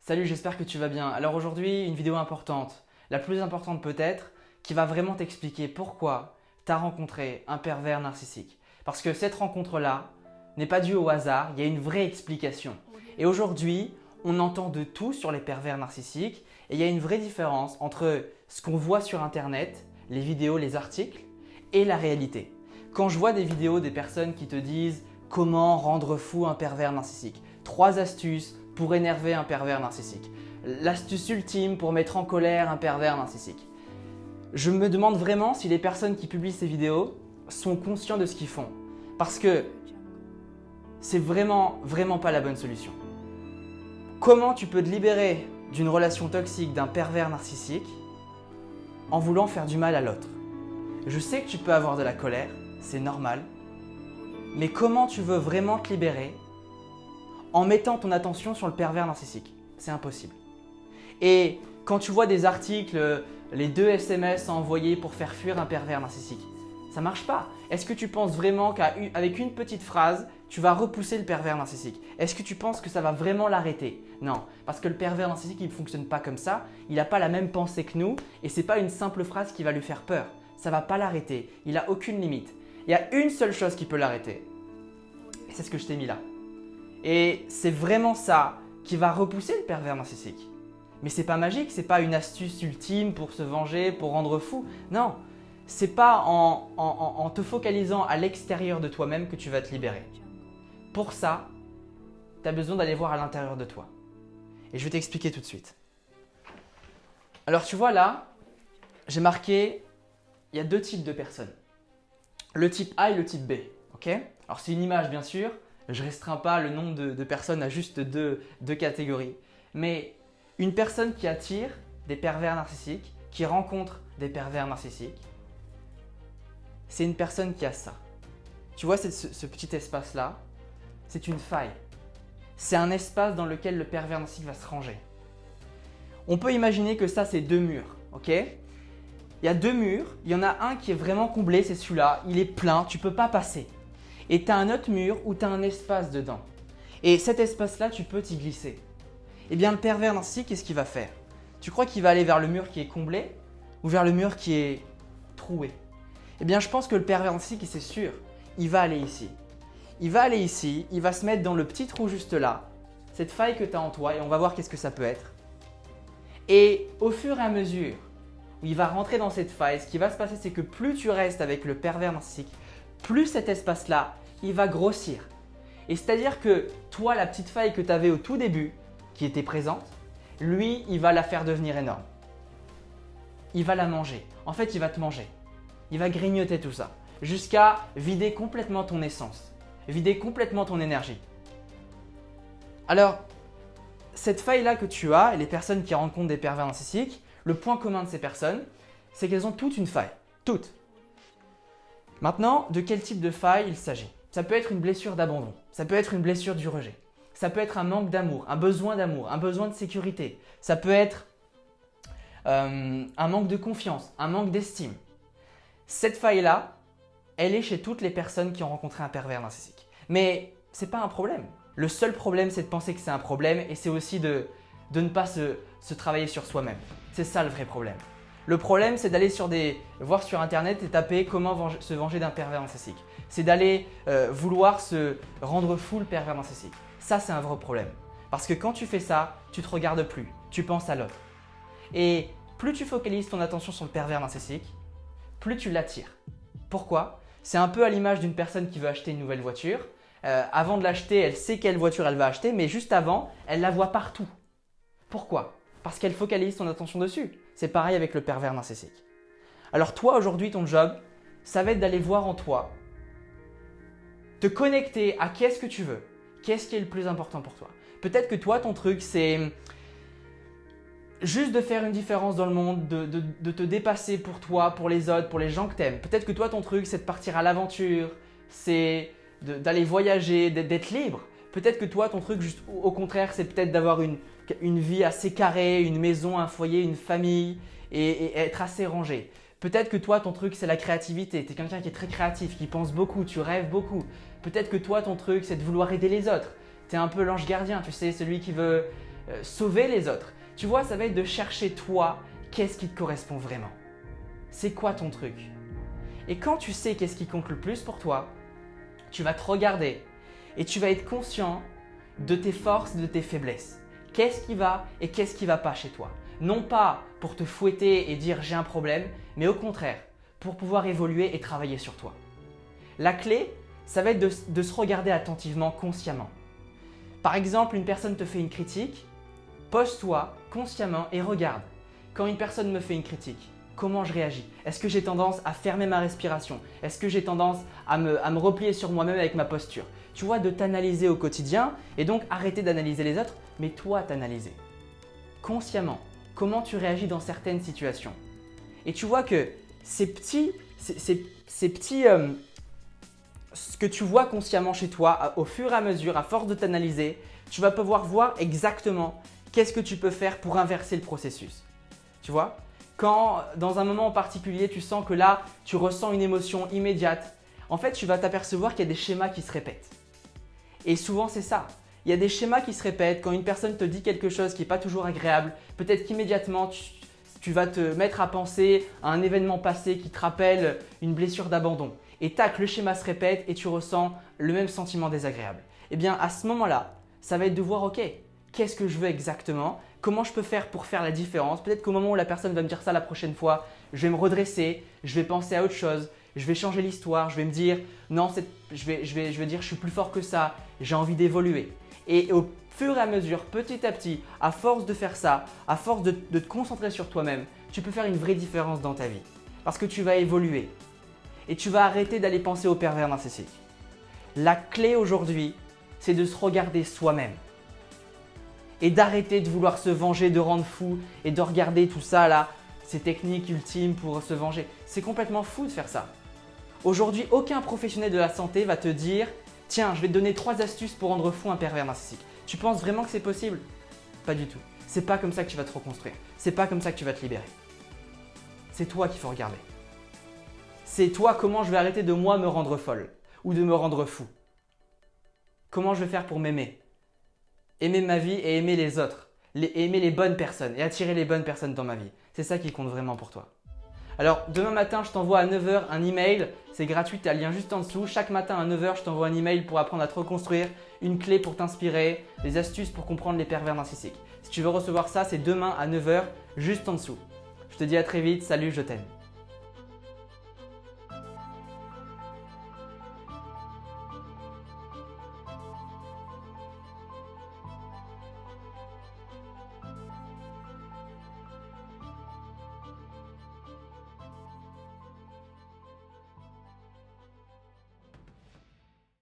Salut, j'espère que tu vas bien. Alors aujourd'hui, une vidéo importante, la plus importante peut-être, qui va vraiment t'expliquer pourquoi tu as rencontré un pervers narcissique. Parce que cette rencontre-là n'est pas due au hasard, il y a une vraie explication. Et aujourd'hui, on entend de tout sur les pervers narcissiques et il y a une vraie différence entre ce qu'on voit sur Internet, les vidéos, les articles, et la réalité. Quand je vois des vidéos des personnes qui te disent comment rendre fou un pervers narcissique, 3 astuces pour énerver un pervers narcissique, l'astuce ultime pour mettre en colère un pervers narcissique. Je me demande vraiment si les personnes qui publient ces vidéos sont conscients de ce qu'ils font. Parce que c'est vraiment pas la bonne solution. Comment tu peux te libérer d'une relation toxique, d'un pervers narcissique, en voulant faire du mal à l'autre? Je sais que tu peux avoir de la colère, c'est normal, mais comment tu veux vraiment te libérer en mettant ton attention sur le pervers narcissique? C'est impossible. Et quand tu vois des articles, les 2 SMS à envoyer pour faire fuir un pervers narcissique, ça marche pas. Est-ce que tu penses vraiment qu'avec une petite phrase, tu vas repousser le pervers narcissique? Est-ce que tu penses que ça va vraiment l'arrêter? Non, parce que le pervers narcissique, il ne fonctionne pas comme ça, il n'a pas la même pensée que nous et ce n'est pas une simple phrase qui va lui faire peur. Ça ne va pas l'arrêter, il n'a aucune limite. Il y a une seule chose qui peut l'arrêter et c'est ce que je t'ai mis là. Et c'est vraiment ça qui va repousser le pervers narcissique. Mais c'est pas magique, c'est pas une astuce ultime pour se venger, pour rendre fou. Non, c'est pas en te focalisant à l'extérieur de toi-même que tu vas te libérer. Pour ça, tu as besoin d'aller voir à l'intérieur de toi. Et je vais t'expliquer tout de suite. Alors tu vois là, j'ai marqué, il y a 2 types de personnes. Le type A et le type B. Ok? Alors c'est une image bien sûr, je ne restreins pas le nombre de personnes à juste deux catégories. Mais une personne qui attire des pervers narcissiques, qui rencontre des pervers narcissiques, c'est une personne qui a ça. Tu vois ce petit espace-là, c'est une faille. C'est un espace dans lequel le pervers narcissique va se ranger. On peut imaginer que ça, c'est 2 murs. Ok? Il y a 2 murs, il y en a un qui est vraiment comblé, c'est celui-là, il est plein, tu ne peux pas passer. Et tu as un autre mur où tu as un espace dedans. Et cet espace-là, tu peux t'y glisser. Eh bien, le pervers narcissique, qu'est-ce qu'il va faire? Tu crois qu'il va aller vers le mur qui est comblé ou vers le mur qui est troué? Eh bien, je pense que le pervers narcissique, c'est sûr, il va aller ici. Il va aller ici, il va se mettre dans le petit trou juste là, cette faille que tu as en toi, et on va voir qu'est-ce que ça peut être. Et au fur et à mesure où il va rentrer dans cette faille, ce qui va se passer, c'est que plus tu restes avec le pervers narcissique, plus cet espace-là, il va grossir. Et c'est-à-dire que toi, la petite faille que tu avais au tout début, qui était présente, lui, il va la faire devenir énorme. Il va la manger. En fait, il va te manger. Il va grignoter tout ça, jusqu'à vider complètement ton essence, vider complètement ton énergie. Alors, cette faille-là que tu as, et les personnes qui rencontrent des pervers narcissiques, le point commun de ces personnes, c'est qu'elles ont toutes une faille. Toutes. Maintenant, de quel type de faille il s'agit? Ça peut être une blessure d'abandon, ça peut être une blessure du rejet, ça peut être un manque d'amour, un besoin de sécurité, ça peut être un manque de confiance, un manque d'estime. Cette faille-là, elle est chez toutes les personnes qui ont rencontré un pervers narcissique. Mais ce n'est pas un problème. Le seul problème, c'est de penser que c'est un problème et c'est aussi de ne pas se travailler sur soi-même. C'est ça le vrai problème. Le problème, c'est d'aller voir sur Internet et taper comment se venger d'un pervers narcissique. C'est d'aller vouloir se rendre fou le pervers narcissique. Ça, c'est un vrai problème. Parce que quand tu fais ça, tu ne te regardes plus, tu penses à l'autre. Et plus tu focalises ton attention sur le pervers narcissique, plus tu l'attires. Pourquoi? C'est un peu à l'image d'une personne qui veut acheter une nouvelle voiture. Avant de l'acheter, elle sait quelle voiture elle va acheter, mais juste avant, elle la voit partout. Pourquoi? Parce qu'elle focalise son attention dessus. C'est pareil avec le pervers narcissique. Alors toi, aujourd'hui, ton job, ça va être d'aller voir en toi, te connecter à qu'est-ce que tu veux, qu'est-ce qui est le plus important pour toi. Peut-être que toi, ton truc, c'est juste de faire une différence dans le monde, de te dépasser pour toi, pour les autres, pour les gens que tu aimes. Peut-être que toi, ton truc, c'est de partir à l'aventure, c'est d'aller voyager, d'être libre. Peut-être que toi, ton truc, juste au contraire, c'est peut-être d'avoir une vie assez carrée, une maison, un foyer, une famille et être assez rangé. Peut-être que toi, ton truc, c'est la créativité. Tu es quelqu'un qui est très créatif, qui pense beaucoup, tu rêves beaucoup. Peut-être que toi, ton truc, c'est de vouloir aider les autres. Tu es un peu l'ange gardien, tu sais, celui qui veut sauver les autres. Tu vois, ça va être de chercher toi, qu'est-ce qui te correspond vraiment. C'est quoi ton truc? Et quand tu sais qu'est-ce qui compte le plus pour toi, tu vas te regarder et tu vas être conscient de tes forces et de tes faiblesses. Qu'est-ce qui va et qu'est-ce qui ne va pas chez toi? Non pas pour te fouetter et dire j'ai un problème, mais au contraire, pour pouvoir évoluer et travailler sur toi. La clé, ça va être de se regarder attentivement, consciemment. Par exemple, une personne te fait une critique, pose-toi consciemment et regarde. Quand une personne me fait une critique, comment je réagis? Est-ce que j'ai tendance à fermer ma respiration? Est-ce que j'ai tendance à me replier sur moi-même avec ma posture? Tu vois, de t'analyser au quotidien et donc arrêter d'analyser les autres, mais toi t'analyser. Consciemment, comment tu réagis dans certaines situations. Et tu vois que ce que tu vois consciemment chez toi, au fur et à mesure, à force de t'analyser, tu vas pouvoir voir exactement qu'est-ce que tu peux faire pour inverser le processus. Tu vois? Quand dans un moment en particulier, tu sens que là, tu ressens une émotion immédiate, en fait, tu vas t'apercevoir qu'il y a des schémas qui se répètent. Et souvent, c'est ça. Il y a des schémas qui se répètent. Quand une personne te dit quelque chose qui n'est pas toujours agréable, peut-être qu'immédiatement, tu vas te mettre à penser à un événement passé qui te rappelle une blessure d'abandon. Et tac, le schéma se répète et tu ressens le même sentiment désagréable. Eh bien, à ce moment-là, ça va être de voir, ok, qu'est-ce que je veux exactement? Comment je peux faire pour faire la différence? Peut-être qu'au moment où la personne va me dire ça la prochaine fois, je vais me redresser, je vais penser à autre chose, je vais changer l'histoire, je vais me dire non, je vais dire je suis plus fort que ça, j'ai envie d'évoluer. Et au fur et à mesure, petit à petit, à force de faire ça, à force de te concentrer sur toi-même, tu peux faire une vraie différence dans ta vie. Parce que tu vas évoluer et tu vas arrêter d'aller penser au pervers narcissique. La clé aujourd'hui, c'est de se regarder soi-même. Et d'arrêter de vouloir se venger, de rendre fou et de regarder tout ça là, ces techniques ultimes pour se venger. C'est complètement fou de faire ça. Aujourd'hui, aucun professionnel de la santé va te dire « Tiens, je vais te donner 3 astuces pour rendre fou un pervers narcissique. » Tu penses vraiment que c'est possible? Pas du tout. C'est pas comme ça que tu vas te reconstruire. C'est pas comme ça que tu vas te libérer. C'est toi qu'il faut regarder. C'est toi comment je vais arrêter de moi me rendre folle ou de me rendre fou. Comment je vais faire pour m'aimer? Aimer ma vie et aimer les autres, aimer les bonnes personnes et attirer les bonnes personnes dans ma vie. C'est ça qui compte vraiment pour toi. Alors, demain matin, je t'envoie à 9 h un email. C'est gratuit, tu as le lien juste en dessous. Chaque matin à 9 h, je t'envoie un email pour apprendre à te reconstruire, une clé pour t'inspirer, des astuces pour comprendre les pervers narcissiques. Si tu veux recevoir ça, c'est demain à 9 h, juste en dessous. Je te dis à très vite. Salut, je t'aime.